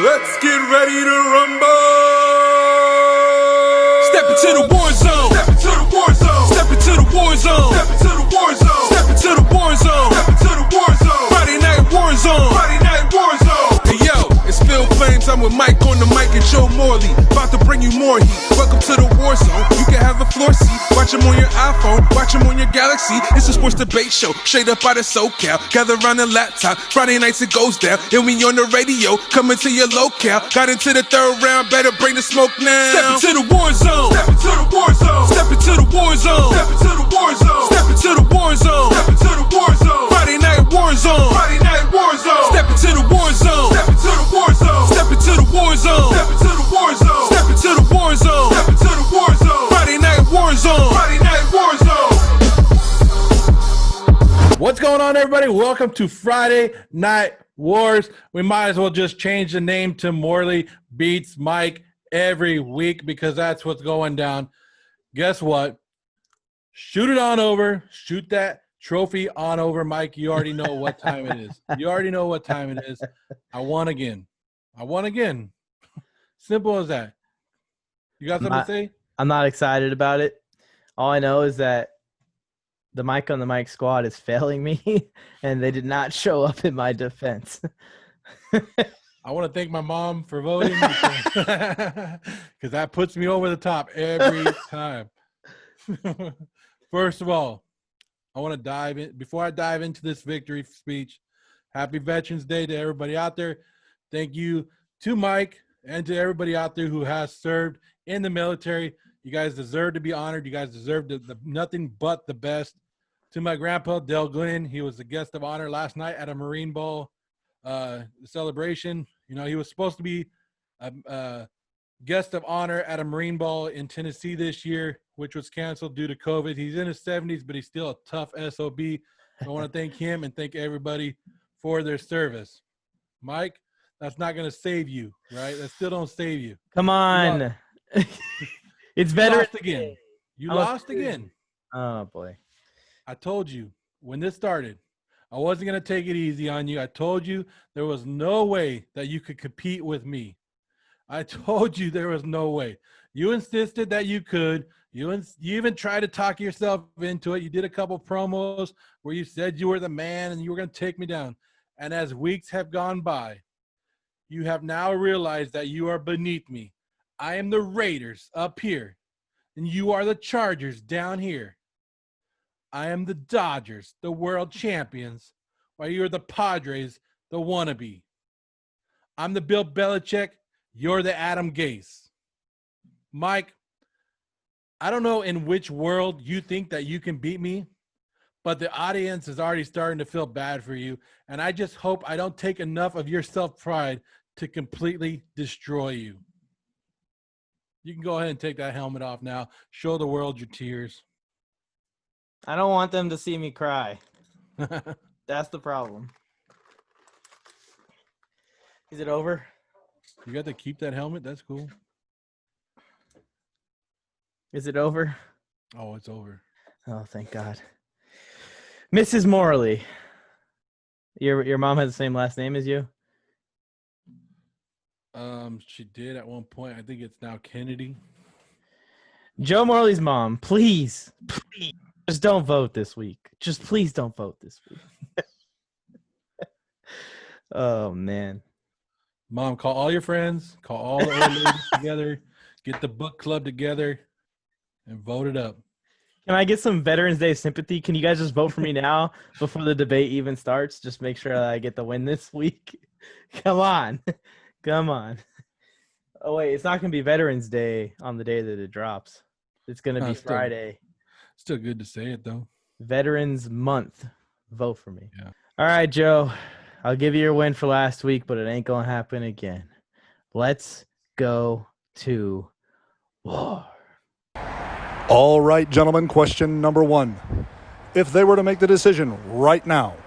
Let's get ready to rumble. Step into the war zone. Step into the war zone. Step into the war zone. Step into the war zone. Step into the war zone. Step into the war zone. Friday night war zone. Friday night war zone. Hey yo, it's Phil Flames. I'm with Mike on the mic and Joe Morley. About to bring you more heat. Welcome to the war zone. You can have a floor seat. Watch them on your iPhone. Watch them on your Galaxy. It's a sports debate show. Straight up out of SoCal. Gather around the laptop. Friday nights it goes down. And we on the radio. Coming to your locale. Got into the third round. Better bring the smoke now. Step into the war zone. Step into the war zone. Step into the war zone. Step into the war zone. Step into the war zone. Step into the war zone. Friday night war zone. Friday night war zone. Step into the war zone. Step into the war zone. Step into the war zone. Step into the war zone. Step into the war zone. Step into the war zone. Friday night war zone. Friday night war zone. What's going on, everybody? Welcome to Friday Night Wars. We might as well just change the name to Morley Beats Mike every week because that's what's going down. Guess what? Shoot it on over. Shoot that trophy on over, Mike. You already know what time it is. You already know what time it is. I won again. I won again. Simple as that. You got something to say? I'm not excited about it. All I know is that the Mike on the Mic squad is failing me, and they did not show up in my defense. I want to thank my mom for voting because that puts me over the top every time. First of all, I want to dive in. Before I dive into this victory speech, happy Veterans Day to everybody out there. Thank you to Mike and to everybody out there who has served in the military. You guys deserve to be honored. You guys deserve nothing but the best. To my grandpa, Del Glenn, he was the guest of honor last night at a Marine Bowl celebration. You know, he was supposed to be a guest of honor at a Marine Bowl in Tennessee this year, which was canceled due to COVID. He's in his 70s, but he's still a tough SOB. I want to thank him and thank everybody for their service. Mike, that's not going to save you, right? That still don't save you. Come on. It's better. Lost again. You lost again. Oh, boy. I told you when this started, I wasn't going to take it easy on you. I told you there was no way that you could compete with me. I told you there was no way. You insisted that you could. You even tried to talk yourself into it. You did a couple promos where you said you were the man and you were going to take me down. And as weeks have gone by, you have now realized that you are beneath me. I am the Raiders up here, and you are the Chargers down here. I am the Dodgers, the world champions, while you're the Padres, the wannabe. I'm the Bill Belichick. You're the Adam Gase. Mike, I don't know in which world you think that you can beat me, but the audience is already starting to feel bad for you, and I just hope I don't take enough of your self-pride to completely destroy you. You can go ahead and take that helmet off now. Show the world your tears. I don't want them to see me cry. That's the problem. Is it over? You got to keep that helmet? That's cool. Is it over? Oh, it's over. Oh, thank God. Mrs. Morley. Your mom has the same last name as you? She did at one point. I think it's now Kennedy. Joe Morley's mom, please, just don't vote this week. Just please don't vote this week. Oh, man. Mom, call all your friends. Call all the old ladies together. Get the book club together and vote it up. Can I get some Veterans Day sympathy? Can you guys just vote for me now before the debate even starts? Just make sure that I get the win this week. Come on. Come on. Oh, wait. It's not going to be Veterans Day on the day that it drops. It's going to be Friday. Still good to say it, though. Veterans Month. Vote for me. Yeah. All right, Joe. I'll give you your win for last week, but it ain't going to happen again. Let's go to war. All right, gentlemen, question number one. If they were to make the decision right now,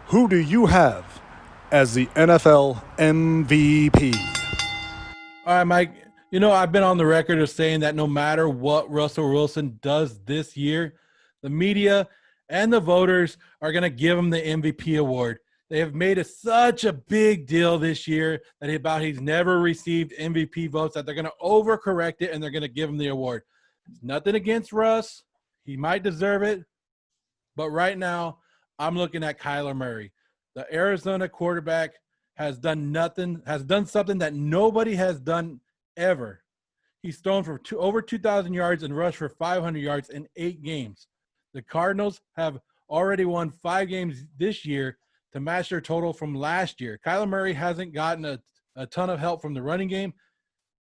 who do you have as the NFL MVP? All right, Mike. You know, I've been on the record of saying that no matter what Russell Wilson does this year, the media and the voters are going to give him the MVP award. They have made it such a big deal this year that he's never received MVP votes, that they're going to overcorrect it and they're going to give him the award. Nothing against Russ. He might deserve it. But right now, I'm looking at Kyler Murray. The Arizona quarterback has done something that nobody has done ever. He's thrown for over 2,000 yards and rushed for 500 yards in 8 games. The Cardinals have already won 5 games this year to match their total from last year. Kyler Murray hasn't gotten a ton of help from the running game.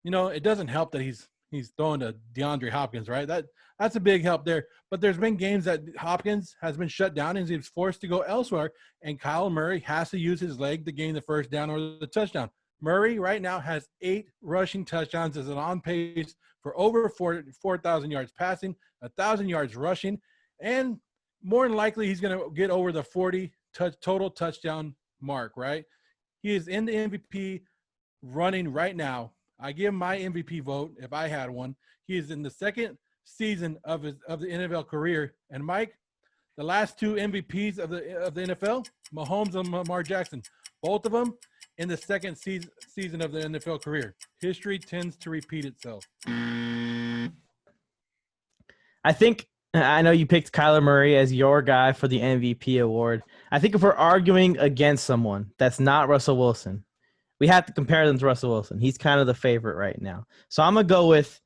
You know, it doesn't help that he's throwing to DeAndre Hopkins, right? That's a big help there. But there's been games that Hopkins has been shut down and he's forced to go elsewhere, and Kyler Murray has to use his leg to gain the first down or the touchdown. Murray right now has 8 rushing touchdowns, is on pace for over 4,000 yards passing, 1,000 yards rushing, and more than likely he's going to get over the 40 total touchdown mark, right? He is in the MVP running right now. I give my MVP vote if I had one. He is in the second season of the NFL career. And Mike, the last 2 MVPs of the NFL, Mahomes and Lamar Jackson, both of them in the second season of the NFL career. History tends to repeat itself. I know you picked Kyler Murray as your guy for the MVP award. I think if we're arguing against someone that's not Russell Wilson, we have to compare them to Russell Wilson. He's kind of the favorite right now. So I'm going to go with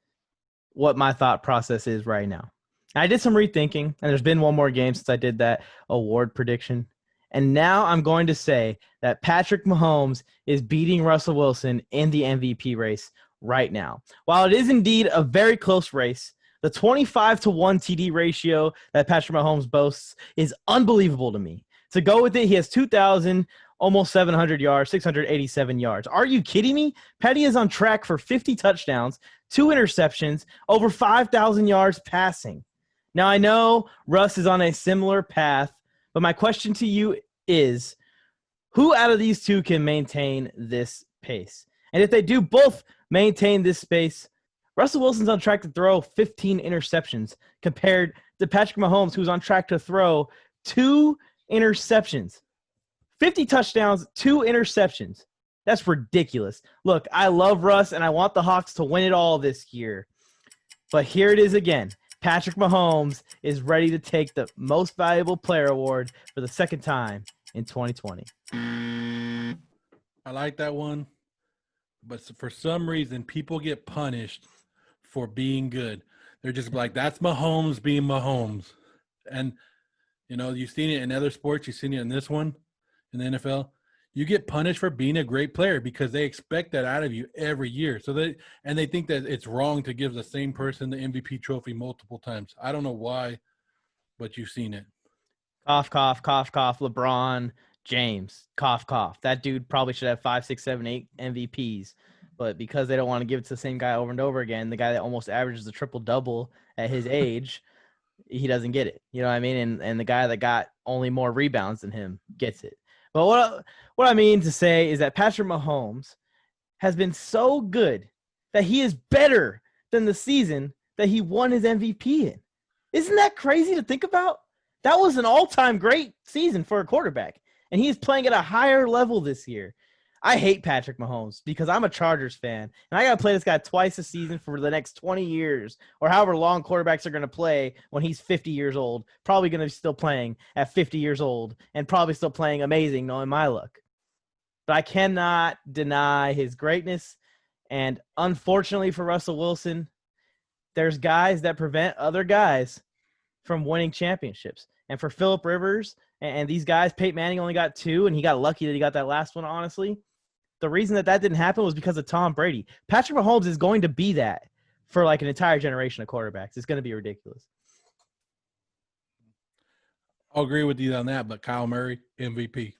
what my thought process is right now. I did some rethinking, and there's been one more game since I did that award prediction. And now I'm going to say that Patrick Mahomes is beating Russell Wilson in the MVP race right now. While it is indeed a very close race, the 25-1 TD ratio that Patrick Mahomes boasts is unbelievable to me. To go with it, he has 2,000, almost 700 yards, 687 yards. Are you kidding me? Patty is on track for 50 touchdowns, 2 interceptions, over 5,000 yards passing. Now, I know Russ is on a similar path, but my question to you is, who out of these 2 can maintain this pace? And if they do both maintain this pace, Russell Wilson's on track to throw 15 interceptions compared to Patrick Mahomes, who's on track to throw 2 interceptions. 50 touchdowns, 2 interceptions. That's ridiculous. Look, I love Russ, and I want the Hawks to win it all this year. But here it is again. Patrick Mahomes is ready to take the Most Valuable Player award for the second time in 2020. I like that one. But for some reason, people get punished for being good. They're just like, that's Mahomes being Mahomes. And, you know, you've seen it in other sports. You've seen it in this one, in the NFL. You get punished for being a great player because they expect that out of you every year. So they think that it's wrong to give the same person the MVP trophy multiple times. I don't know why, but you've seen it. Cough, cough, cough, cough. LeBron James, cough, cough. That dude probably should have 5, 6, 7, 8 MVPs. But because they don't want to give it to the same guy over and over again, the guy that almost averages a triple-double at his age, he doesn't get it. You know what I mean? And the guy that got only more rebounds than him gets it. But what I mean to say is that Patrick Mahomes has been so good that he is better than the season that he won his MVP in. Isn't that crazy to think about? That was an all-time great season for a quarterback, and he is playing at a higher level this year. I hate Patrick Mahomes because I'm a Chargers fan, and I got to play this guy twice a season for the next 20 years or however long quarterbacks are going to play when he's 50 years old, probably going to be still playing at 50 years old and probably still playing amazing knowing my luck. But I cannot deny his greatness, and unfortunately for Russell Wilson, there's guys that prevent other guys from winning championships. And for Phillip Rivers and these guys, Peyton Manning only got 2, and he got lucky that he got that last one, honestly. The reason that didn't happen was because of Tom Brady. Patrick Mahomes is going to be that for like an entire generation of quarterbacks. It's going to be ridiculous. I'll agree with you on that, but Kyle Murray, MVP.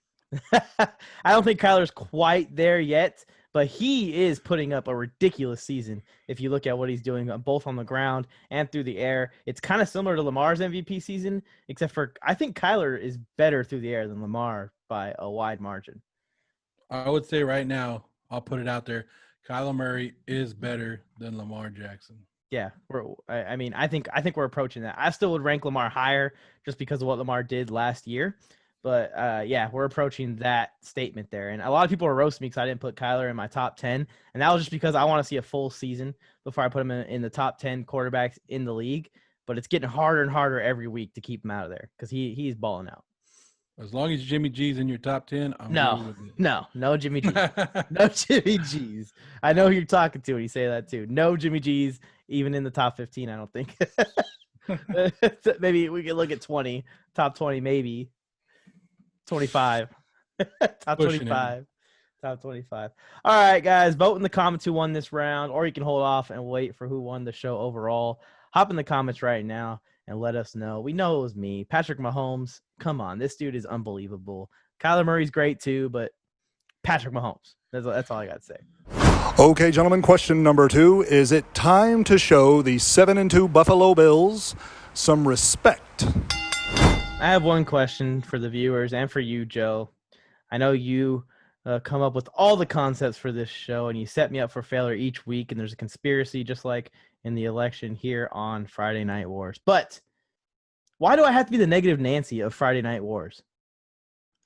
I don't think Kyler's quite there yet, but he is putting up a ridiculous season if you look at what he's doing both on the ground and through the air. It's kind of similar to Lamar's MVP season, except for I think Kyler is better through the air than Lamar by a wide margin. I would say right now, I'll put it out there, Kyler Murray is better than Lamar Jackson. Yeah, I think we're approaching that. I still would rank Lamar higher just because of what Lamar did last year, But yeah, we're approaching that statement there. And a lot of people are roasting me because I didn't put Kyler in my top 10. And that was just because I want to see a full season before I put him in the top 10 quarterbacks in the league. But it's getting harder and harder every week to keep him out of there because he's balling out. As long as Jimmy G's in your top 10, I'm good with it. No Jimmy G. No Jimmy G's. I know who you're talking to when you say that too. No Jimmy G's even in the top 15, I don't think. Maybe we could look at 20, top 20, maybe 25, top Pushing 25, top 25. All right, guys, vote in the comments who won this round, or you can hold off and wait for who won the show overall. Hop in the comments right now and let us know. We know it was me. Patrick Mahomes, come on. This dude is unbelievable. Kyler Murray's great too, but Patrick Mahomes. That's all I got to say. Okay, gentlemen, question number 2. Is it time to show the 7-2 Buffalo Bills some respect? I have one question for the viewers and for you, Joe. I know you come up with all the concepts for this show, and you set me up for failure each week, and there's a conspiracy just like in the election here on Friday Night Wars. But why do I have to be the negative Nancy of Friday Night Wars?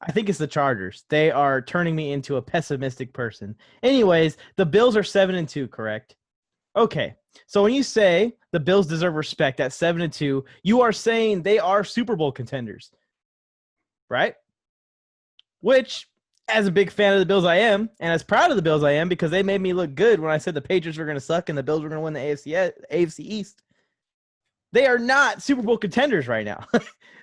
I think it's the Chargers. They are turning me into a pessimistic person. Anyways, the Bills are 7-2, correct? Okay. So when you say the Bills deserve respect at 7-2, you are saying they are Super Bowl contenders, right? Which, as a big fan of the Bills I am, and as proud of the Bills I am, because they made me look good when I said the Patriots were going to suck and the Bills were going to win the AFC East. They are not Super Bowl contenders right now.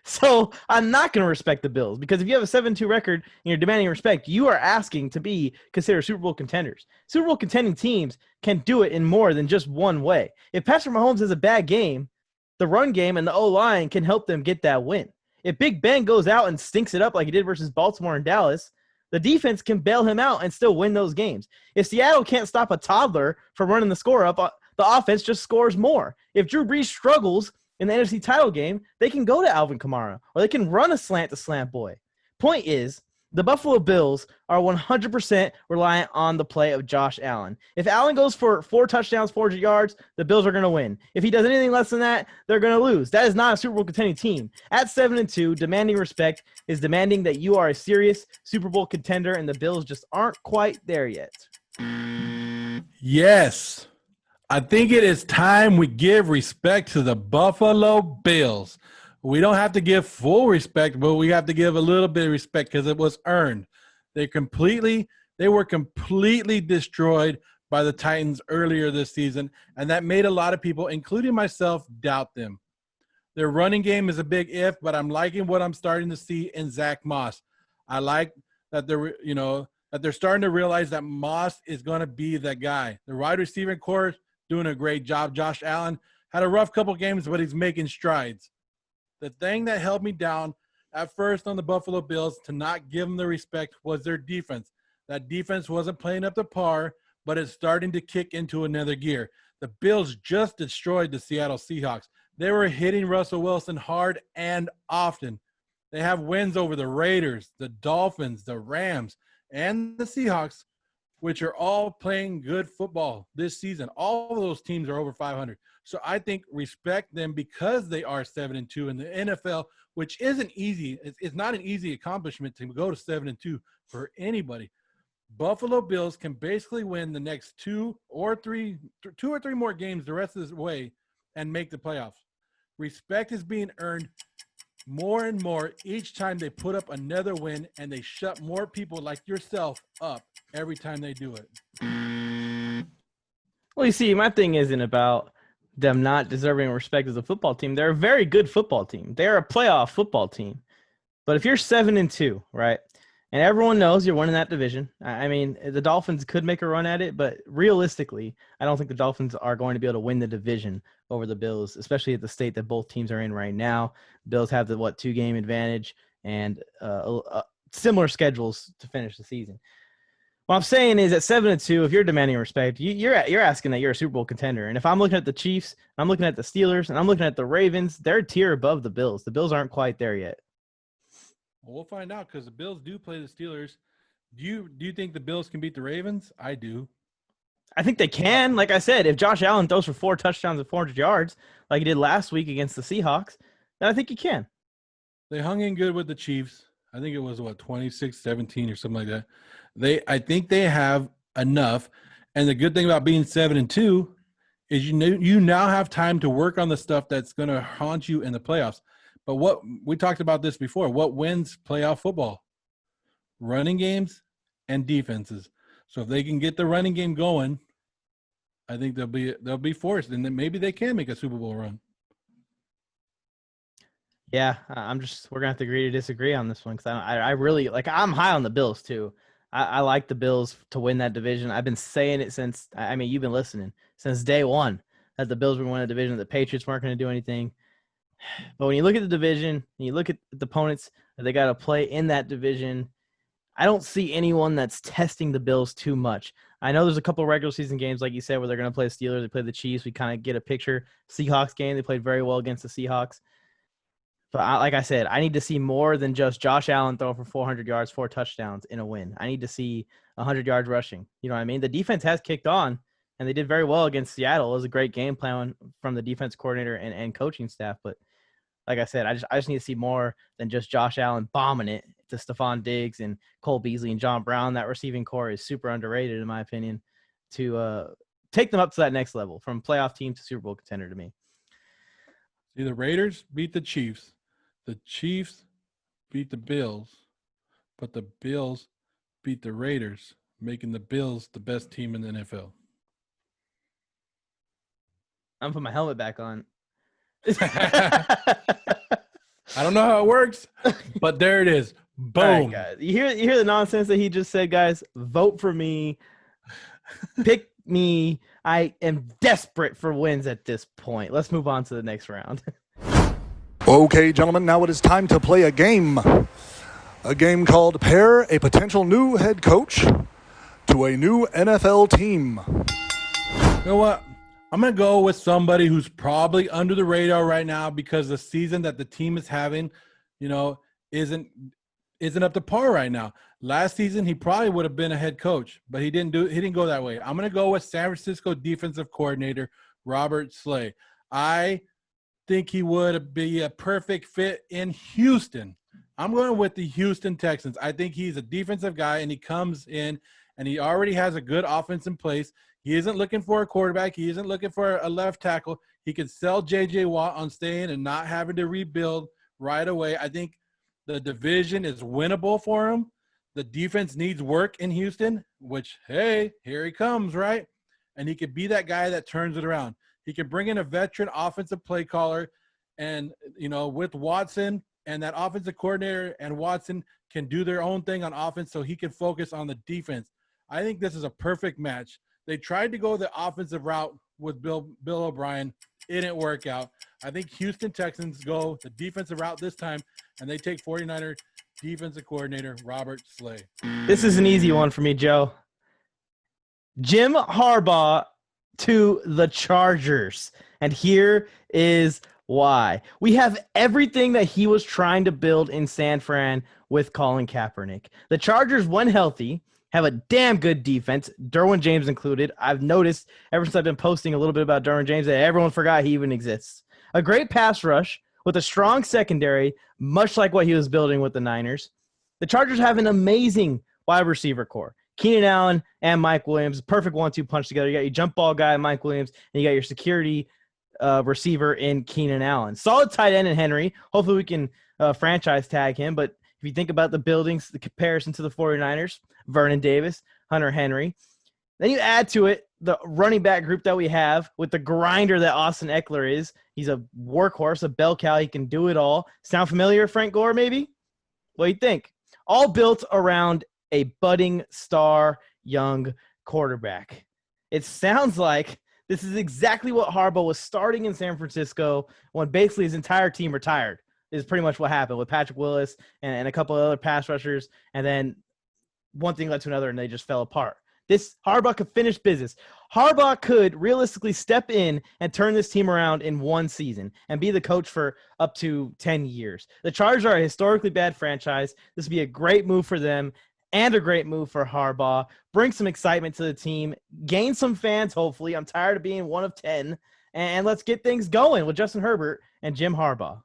So I'm not going to respect the Bills, because if you have a 7-2 record and you're demanding respect, you are asking to be considered Super Bowl contenders. Super Bowl contending teams can do it in more than just one way. If Patrick Mahomes has a bad game, the run game and the O-line can help them get that win. If Big Ben goes out and stinks it up like he did versus Baltimore and Dallas, the defense can bail him out and still win those games. If Seattle can't stop a toddler from running the score up, the offense just scores more. If Drew Brees struggles in the NFC title game, they can go to Alvin Kamara, or they can run a slant to slant boy. Point is, the Buffalo Bills are 100% reliant on the play of Josh Allen. If Allen goes for 4 touchdowns, 400 yards, the Bills are going to win. If he does anything less than that, they're going to lose. That is not a Super Bowl contending team. At 7-2, demanding respect is demanding that you are a serious Super Bowl contender, and the Bills just aren't quite there yet. Yes. I think it is time we give respect to the Buffalo Bills. We don't have to give full respect, but we have to give a little bit of respect because it was earned. They were completely destroyed by the Titans earlier this season, and that made a lot of people, including myself, doubt them. Their running game is a big if, but I'm liking what I'm starting to see in Zach Moss. I like that they're starting to realize that Moss is going to be the guy. The wide receiver core doing a great job. Josh Allen had a rough couple games, but he's making strides. The thing that held me down at first on the Buffalo Bills to not give them the respect was their defense. That defense wasn't playing up to par, but it's starting to kick into another gear. The Bills just destroyed the Seattle Seahawks. They were hitting Russell Wilson hard and often. They have wins over the Raiders, the Dolphins, the Rams, and the Seahawks, which are all playing good football this season. All of those teams are over 500. So I think respect them because they are 7-2 in the NFL, which isn't easy. It's not an easy accomplishment to go to 7-2 for anybody. Buffalo Bills can basically win the next two or three more games the rest of the way and make the playoffs. Respect is being earned more and more each time they put up another win, and they shut more people like yourself up every time they do it. Well, you see, my thing isn't about them not deserving respect as a football team. They're a very good football team. They're a playoff football team. But if you're 7-2, right, and everyone knows you're winning that division, I mean, the Dolphins could make a run at it, but realistically, I don't think the Dolphins are going to be able to win the division over the Bills, especially at the state that both teams are in right now. Bills have the 2-game advantage and similar schedules to finish the season. What I'm saying is at 7-2, if you're demanding respect, you're asking that you're a Super Bowl contender. And if I'm looking at the Chiefs, I'm looking at the Steelers, and I'm looking at the Ravens, they're a tier above the Bills. The Bills aren't quite there yet. Well, we'll find out because the Bills do play the Steelers. Do you think the Bills can beat the Ravens? I do. I think they can. Like I said, if Josh Allen throws for 4 touchdowns and 400 yards like he did last week against the Seahawks, then I think he can. They hung in good with the Chiefs. I think it was 26-17 or something like that. I think they have enough. And the good thing about being 7-2 is you now have time to work on the stuff that's going to haunt you in the playoffs. But what we talked about this before, what wins playoff football? Running games and defenses. So if they can get the running game going, I think they'll be forced, and then maybe they can make a Super Bowl run. Yeah, we're gonna have to agree to disagree on this one because I really like. I'm high on the Bills too. I like the Bills to win that division. I've been saying it since. I mean, you've been listening since day one that the Bills were going to win a division. The Patriots weren't going to do anything. But when you look at the division and you look at the opponents that they got to play in that division, I don't see anyone that's testing the Bills too much. I know there's a couple of regular season games, like you said, where they're going to play the Steelers. They play the Chiefs. We kind of get a picture. Seahawks game, they played very well against the Seahawks. But like I said, I need to see more than just Josh Allen throwing for 400 yards, 4 touchdowns in a win. I need to see 100 yards rushing. You know what I mean? The defense has kicked on, and they did very well against Seattle. It was a great game plan from the defense coordinator and coaching staff. But like I said, I just need to see more than just Josh Allen bombing it to Stephon Diggs and Cole Beasley and John Brown. That receiving core is super underrated, in my opinion, to take them up to that next level from playoff team to Super Bowl contender to me. See, the Raiders beat the Chiefs. The Chiefs beat the Bills, but the Bills beat the Raiders, making the Bills the best team in the NFL. I'm putting my helmet back on. I don't know how it works, but there it is. Boom. All right, guys. You hear the nonsense that he just said, guys? Vote for me. Pick me. I am desperate for wins at this point. Let's move on to the next round. Okay, gentlemen, now it is time to play a game. A game called Pair a Potential New Head Coach to a New NFL Team. You know what? I'm going to go with somebody who's probably under the radar right now because the season that the team is having, isn't up to par right now. Last season, he probably would have been a head coach, but he didn't go that way. I'm going to go with San Francisco defensive coordinator Robert Slay. I think he would be a perfect fit in Houston. I'm going with the Houston Texans. I think he's a defensive guy, and he comes in, and he already has a good offense in place. He isn't looking for a quarterback. He isn't looking for a left tackle. He could sell J.J. Watt on staying and not having to rebuild right away. I think the division is winnable for him. The defense needs work in Houston, which, hey, here he comes, right? And he could be that guy that turns it around. He can bring in a veteran offensive play caller, and, with Watson and that offensive coordinator and Watson can do their own thing on offense so he can focus on the defense. I think this is a perfect match. They tried to go the offensive route with Bill O'Brien. It didn't work out. I think Houston Texans go the defensive route this time, and they take 49er defensive coordinator Robert Slay. This is an easy one for me, Joe. Jim Harbaugh to the Chargers. And here is why. We have everything that he was trying to build in San Fran with Colin Kaepernick. The Chargers, when healthy, have a damn good defense, Derwin James included. I've noticed ever since I've been posting a little bit about Derwin James that everyone forgot he even exists. A great pass rush with a strong secondary, much like what he was building with the Niners. The Chargers have an amazing wide receiver core. Keenan Allen and Mike Williams, perfect 1-2 punch together. You got your jump ball guy, Mike Williams, and you got your security receiver in Keenan Allen. Solid tight end in Henry. Hopefully we can franchise tag him. But if you think about the buildings, the comparison to the 49ers, Vernon Davis, Hunter Henry. Then you add to it the running back group that we have with the grinder that Austin Eckler is. He's a workhorse, a bell cow. He can do it all. Sound familiar, Frank Gore, maybe? What do you think? All built around a budding star young quarterback. It sounds like this is exactly what Harbaugh was starting in San Francisco when basically his entire team retired. Is pretty much what happened with Patrick Willis and a couple of other pass rushers. And then one thing led to another, and they just fell apart. This Harbaugh could finish business. Harbaugh could realistically step in and turn this team around in one season and be the coach for up to 10 years. The Chargers are a historically bad franchise. This would be a great move for them and a great move for Harbaugh. Bring some excitement to the team. Gain some fans, hopefully. I'm tired of being one of 10. And let's get things going with Justin Herbert and Jim Harbaugh.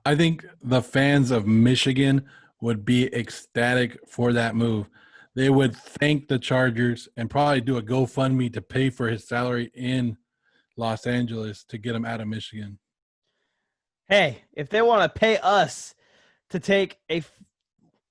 I think the fans of Michigan would be ecstatic for that move. They would thank the Chargers and probably do a GoFundMe to pay for his salary in Los Angeles to get him out of Michigan. Hey, if they want to pay us to take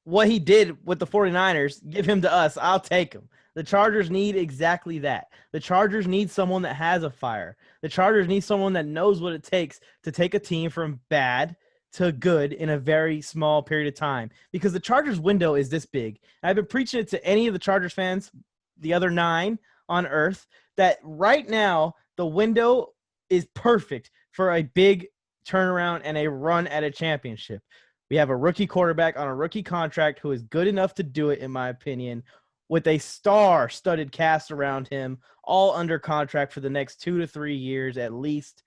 what he did with the 49ers, give him to us, I'll take him. The Chargers need exactly that. The Chargers need someone that has a fire. The Chargers need someone that knows what it takes to take a team from bad to good in a very small period of time, because the Chargers window is this big. I've been preaching it to any of the Chargers fans, the other 9 on earth, that right now the window is perfect for a big turnaround and a run at a championship. We have a rookie quarterback on a rookie contract who is good enough to do it, in my opinion, with a star-studded cast around him, all under contract for the next 2 to 3 years at least.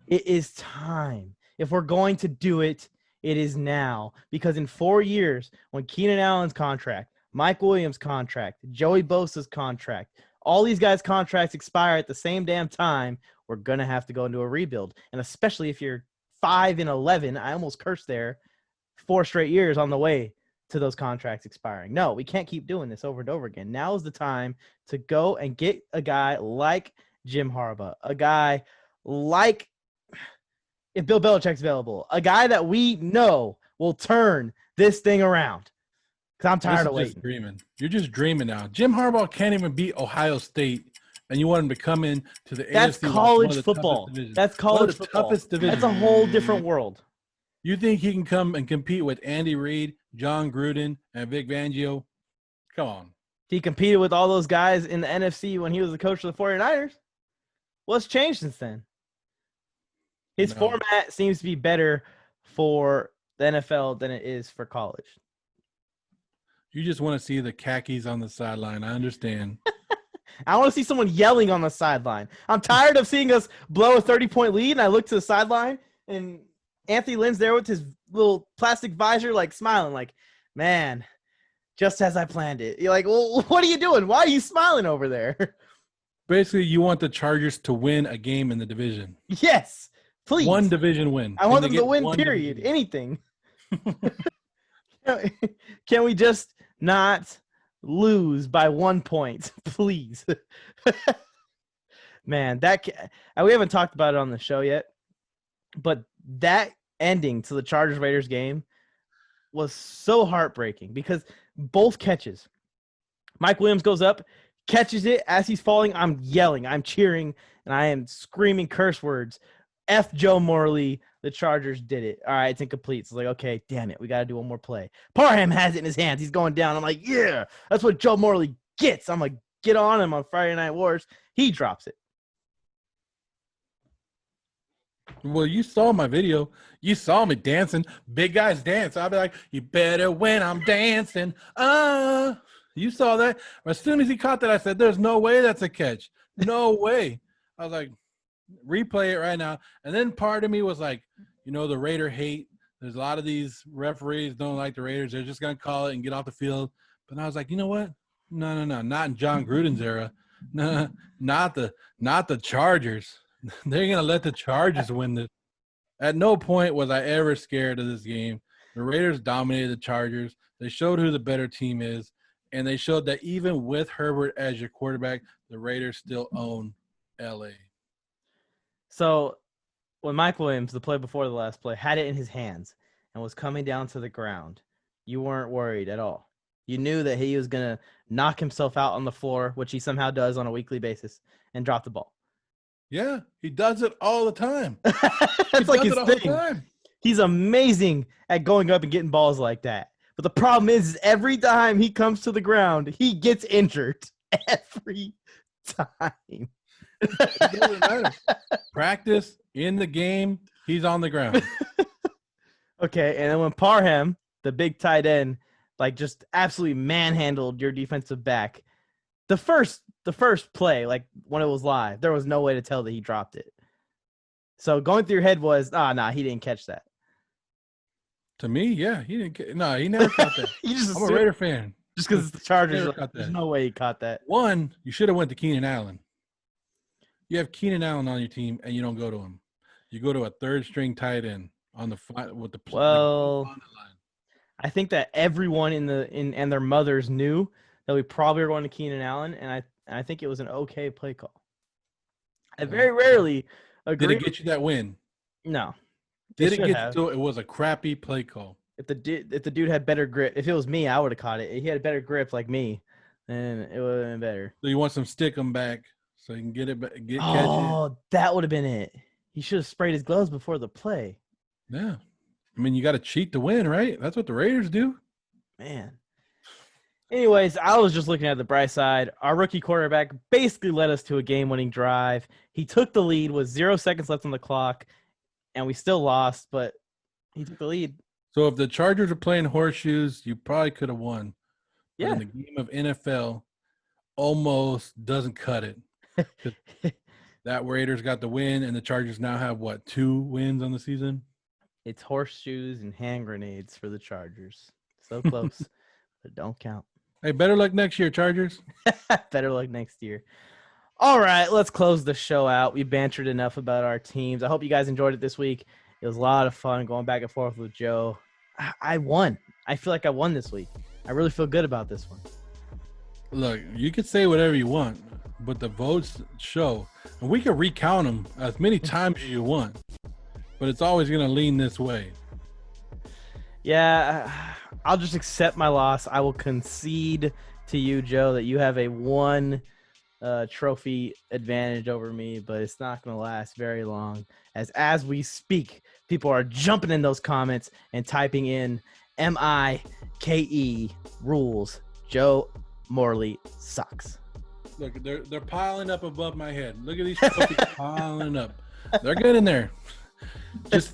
It is time. If we're going to do it, it is now. Because in 4 years, when Keenan Allen's contract, Mike Williams' contract, Joey Bosa's contract, all these guys' contracts expire at the same damn time, we're going to have to go into a rebuild. And especially if you're 5-11, I almost cursed there, 4 straight years on the way to those contracts expiring. No, we can't keep doing this over and over again. Now is the time to go and get a guy like Jim Harbaugh, a guy like, if Bill Belichick's available, a guy that we know will turn this thing around. Because I'm tired of waiting. Just dreaming. You're just dreaming now. Jim Harbaugh can't even beat Ohio State, and you want him to come in to the That's AFC, college football. That's college football. Toughest division. That's a whole different world. You think he can come and compete with Andy Reid, John Gruden, and Vic Fangio? Come on. He competed with all those guys in the NFC when he was the coach of the 49ers. What's changed since then? His format seems to be better for the NFL than it is for college. You just want to see the khakis on the sideline. I understand. I want to see someone yelling on the sideline. I'm tired of seeing us blow a 30-point lead, and I look to the sideline, and Anthony Lynn's there with his little plastic visor, like smiling, like, man, just as I planned it. You're like, well, what are you doing? Why are you smiling over there? Basically, you want the Chargers to win a game in the division. Yes, please. One division win. I want them to win, period. Division. Anything. Can we just not lose by 1 point, please? Man, we haven't talked about it on the show yet, but that ending to the Chargers-Raiders game was so heartbreaking because both catches, Mike Williams goes up, catches it as he's falling. I'm yelling, I'm cheering, and I am screaming curse words. F Joe Morley, the Chargers did it. All right, it's incomplete. So it's like, okay, damn it, we got to do one more play. Parham has it in his hands. He's going down. I'm like, yeah, that's what Joe Morley gets. I'm like, get on him on Friday Night Wars. He drops it. Well, you saw my video. You saw me dancing. Big guys dance. I'll be like, you better when I'm dancing. You saw that. As soon as he caught that, I said, there's no way that's a catch. No way. I was like, replay it right now. And then part of me was like, the Raider hate. There's a lot of these referees don't like the Raiders. They're just going to call it and get off the field. But I was like, you know what? No. Not in John Gruden's era. No, not the Chargers. They're going to let the Chargers win this. At no point was I ever scared of this game. The Raiders dominated the Chargers. They showed who the better team is, and they showed that even with Herbert as your quarterback, the Raiders still own L.A. So when Mike Williams, the play before the last play, had it in his hands and was coming down to the ground, you weren't worried at all. You knew that he was going to knock himself out on the floor, which he somehow does on a weekly basis, and drop the ball. Yeah, he does it all the time. That's like his thing. He's amazing at going up and getting balls like that. But the problem is every time he comes to the ground, he gets injured. Every time. It doesn't matter. Practice, in the game, he's on the ground. Okay, and then when Parham, the big tight end, like just absolutely manhandled your defensive back, the first play, like when it was live, there was no way to tell that he dropped it. So going through your head was, he didn't catch that. To me, yeah, he didn't. No, he never caught that. I'm a Raider fan. Just because it's the Chargers, there's no way he caught that. One, you should have went to Keenan Allen. You have Keenan Allen on your team, and you don't go to him. You go to a third-string tight end on the with the Well, on the line. I think that everyone and their mothers knew that we probably were going to Keenan Allen, and I think it was an okay play call. I very rarely agree. Did it get you that win? No. Did it should get have. you? It was a crappy play call. If the dude had better grip, if it was me, I would have caught it. If he had a better grip like me, then it would have been better. So you want some stick 'em back so you can get it, catch it. Oh, that would have been it. He should have sprayed his gloves before the play. Yeah, I mean you got to cheat to win, right? That's what the Raiders do. Man. Anyways, I was just looking at the bright side. Our rookie quarterback basically led us to a game-winning drive. He took the lead with 0 seconds left on the clock, and we still lost, but he took the lead. So if the Chargers are playing horseshoes, you probably could have won. But Yeah. in the game of NFL, almost doesn't cut it. That Raiders got the win, and the Chargers now have, 2 wins on the season? It's horseshoes and hand grenades for the Chargers. So close, but don't count. Hey, better luck next year, Chargers. Better luck next year. All right, let's close the show out. We bantered enough about our teams. I hope you guys enjoyed it this week. It was a lot of fun going back and forth with Joe. I won. I feel like I won this week. I really feel good about this one. Look, you could say whatever you want, but the votes show. And we can recount them as many times as you want, but it's always going to lean this way. Yeah, I'll just accept my loss. I will concede to you, Joe, that you have a 1 trophy advantage over me, but it's not going to last very long. As we speak, people are jumping in those comments and typing in MIKE rules. Joe Morley sucks. Look, they're piling up above my head. Look at these trophies piling up. They're good in there. This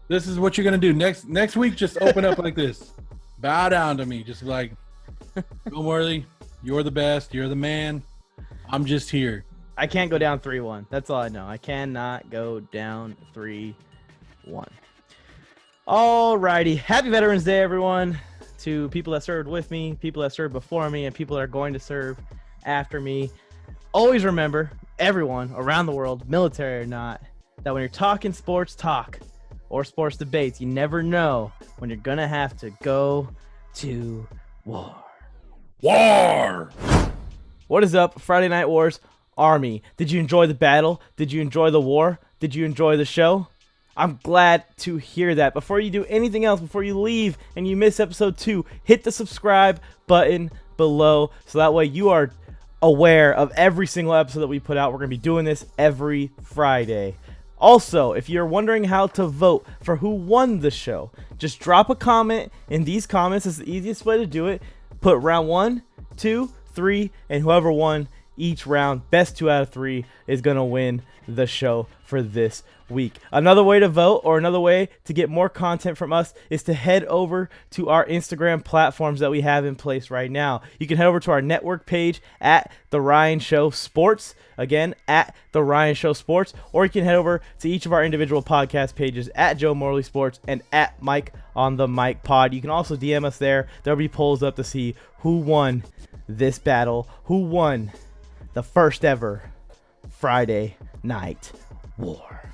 is what you're gonna do next week. Just open up like this, bow down to me, just like, Joe Morley, you're the best, you're the man. I'm just here. I can't go down 3-1. That's all I know. I cannot go down 3-1. All righty. Happy Veterans Day, everyone. To people that served with me, people that served before me, and people that are going to serve after me. Always remember, everyone around the world, military or not, that when you're talking sports talk or sports debates, you never know when you're going to have to go to war. War. What is up, Friday Night Wars Army? Did you enjoy the battle? Did you enjoy the war? Did you enjoy the show? I'm glad to hear that. Before you do anything else, before you leave and you miss episode 2, hit the subscribe button below so that way you are aware of every single episode that we put out. We're going to be doing this every Friday. Also, if you're wondering how to vote for who won the show, just drop a comment in these comments. It's the easiest way to do it. Put round 1, 2, 3, and whoever won each round, best 2 out of 3, is going to win the show for this week. Another way to vote, or another way to get more content from us, is to head over to our Instagram platforms that we have in place right now. You can head over to our network page at The Ryan Show Sports, again, at The Ryan Show Sports, or you can head over to each of our individual podcast pages at Joe Morley Sports and at Mike on the Mike Pod. You can also DM us there. There'll be polls up to see who won this battle, who won the first ever Friday Night War.